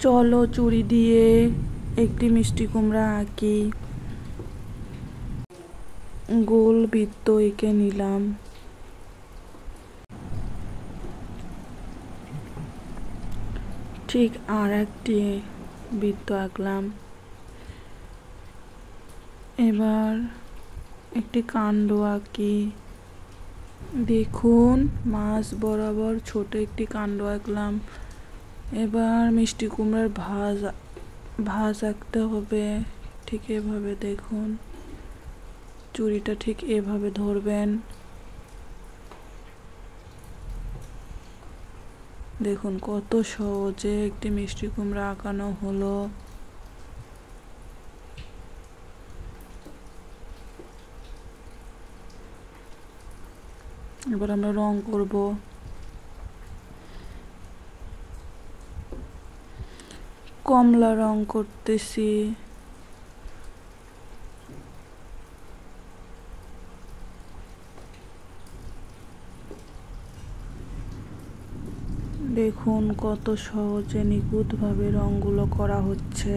চলো চুড়ি দিয়ে একটি মিষ্টি কুমড়া আঁকি। গোল বৃত্ত এঁকে নিলাম। ঠিক আর একটি বৃত্ত আঁকলাম। এবার একটি কাণ্ড আঁকি। দেখুন মাছ বরাবর ছোট একটি কাণ্ড আঁকলাম। এবার মিষ্টি কুমড়ার ভাঁজ আঁকতে হবে। ঠিক এভাবে দেখুন, চুড়িটা ঠিক এভাবে ধরবেন। দেখুন কত সহজে একটি মিষ্টি কুমড়া আঁকানো হলো। এবার আমরা রং করব। কমলা রং করতেছি। দেখুন কত সহজে নিখুঁতভাবে রংগুলো করা হচ্ছে।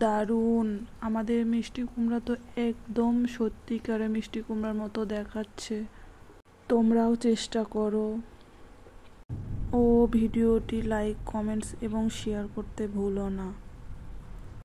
দারুণ! আমাদের মিষ্টি কুমড়া তো একদম সত্যিকারের মিষ্টি কুমড়ার মতো দেখাচ্ছে। তোমরাও চেষ্টা করো ও ভিডিওটি লাইক, কমেন্টস এবং শেয়ার করতে ভুলো না।